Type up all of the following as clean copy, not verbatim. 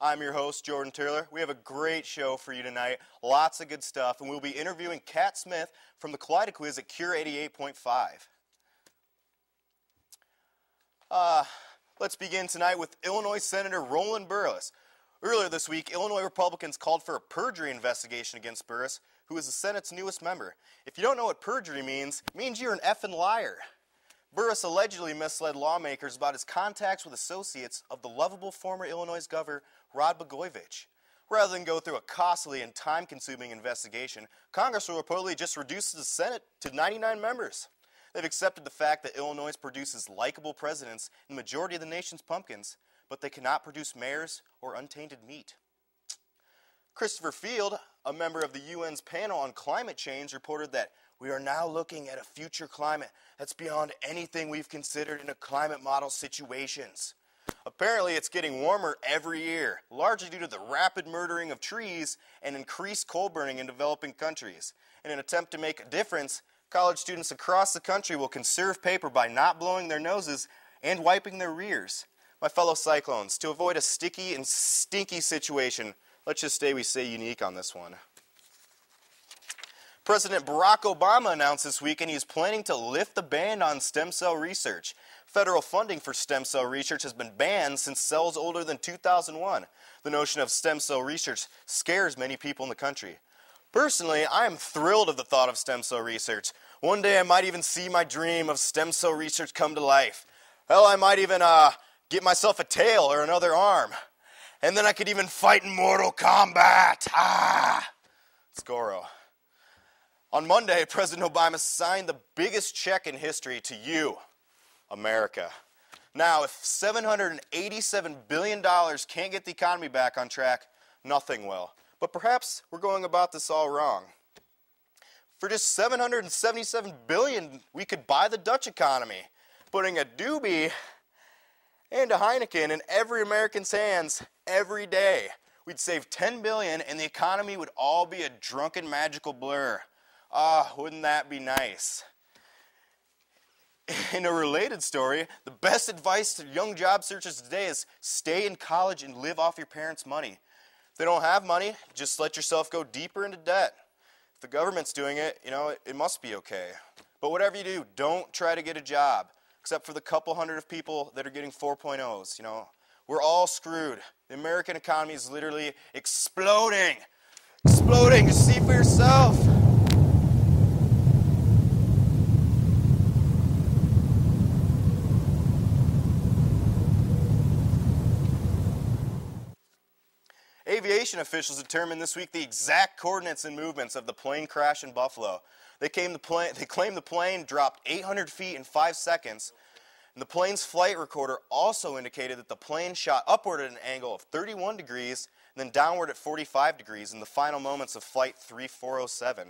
I'm your host, Jordan Turler. We have a great show for you tonight, lots of good stuff, and we'll be interviewing Kat Smith from the Kaleidaquiz at Cure 88.5. Let's begin tonight with Illinois Senator Roland Burris. Earlier this week, Illinois Republicans called for a perjury investigation against Burris, who is the Senate's newest member. If you don't know what perjury means, it means you're an effing liar. Burris allegedly misled lawmakers about his contacts with associates of the lovable former Illinois governor, Rod Blagojevich. Rather than go through a costly and time-consuming investigation, Congress will reportedly just reduce the Senate to 99 members. They've accepted the fact that Illinois produces likable presidents in the majority of the nation's pumpkins, but they cannot produce mayors or untainted meat. Christopher Field, a member of the UN's panel on climate change, reported that we are now looking at a future climate that's beyond anything we've considered in a climate model situations. Apparently, it's getting warmer every year, largely due to the rapid murdering of trees and increased coal burning in developing countries. In an attempt to make a difference, college students across the country will conserve paper by not blowing their noses and wiping their rears. My fellow Cyclones, to avoid a sticky and stinky situation, let's just stay unique on this one. President Barack Obama announced this weekend he is planning to lift the ban on stem cell research. Federal funding for stem cell research has been banned since cells older than 2001. The notion of stem cell research scares many people in the country. Personally, I am thrilled at the thought of stem cell research. One day I might even see my dream of stem cell research come to life. Hell, I might even get myself a tail or another arm. And then I could even fight in Mortal Kombat. It's Goro. On Monday, President Obama signed the biggest check in history to you, America. Now, if $787 billion can't get the economy back on track, nothing will. But perhaps we're going about this all wrong. For just $777 billion, we could buy the Dutch economy, putting a doobie and a Heineken in every American's hands every day. We'd save $10 billion and the economy would all be a drunken magical blur. Wouldn't that be nice? In a related story, the best advice to young job searchers today is stay in college and live off your parents' money. If they don't have money, just let yourself go deeper into debt. If the government's doing it, it must be okay. But whatever you do, don't try to get a job, except for the couple hundred of people that are getting 4.0s. We're all screwed. The American economy is literally exploding. Exploding. Just see for yourself. Aviation officials determined this week the exact coordinates and movements of the plane crash in Buffalo. They claim the plane dropped 800 feet in 5 seconds, and the plane's flight recorder also indicated that the plane shot upward at an angle of 31 degrees and then downward at 45 degrees in the final moments of Flight 3407.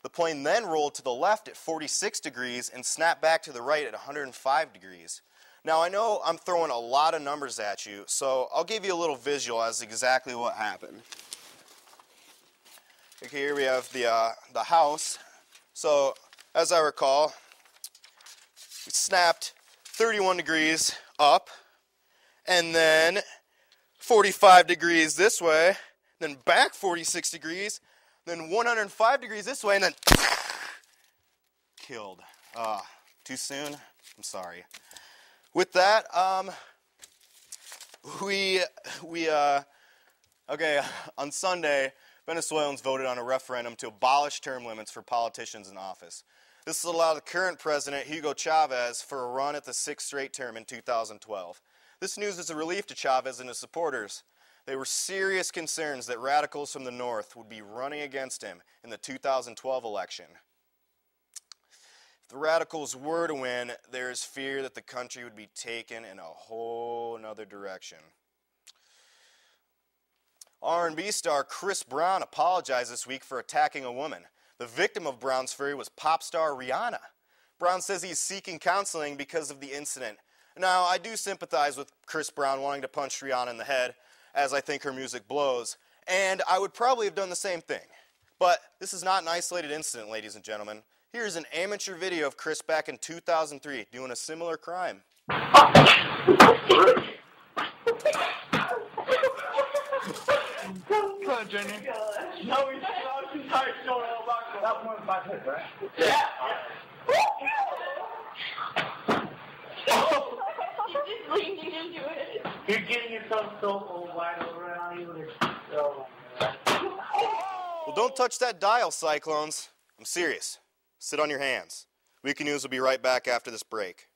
The plane then rolled to the left at 46 degrees and snapped back to the right at 105 degrees. Now, I know I'm throwing a lot of numbers at you, so I'll give you a little visual as to exactly what happened. Okay, here we have the house. So, as I recall, we snapped 31 degrees up, and then 45 degrees this way, then back 46 degrees, then 105 degrees this way, and then killed. Too soon? I'm sorry. With that, on Sunday, Venezuelans voted on a referendum to abolish term limits for politicians in office. This will allow the current president, Hugo Chavez, for a run at the 6th straight term in 2012. This news is a relief to Chavez and his supporters. There were serious concerns that radicals from the north would be running against him in the 2012 election. If the radicals were to win, there is fear that the country would be taken in a whole nother direction. R&B star Chris Brown apologized this week for attacking a woman. The victim of Brown's fury was pop star Rihanna. Brown says he's seeking counseling because of the incident. Now, I do sympathize with Chris Brown wanting to punch Rihanna in the head, as I think her music blows, and I would probably have done the same thing. But this is not an isolated incident, ladies and gentlemen. Here's an amateur video of Chris back in 2003 doing a similar crime. ahead, Jamie. No, he's tired showing all back. That one's my hit, right? Yeah. You just leaned into it. You're getting yourself so wide around you. Well, don't touch that dial, Cyclones. I'm serious. Sit on your hands. Weekly News will be right back after this break.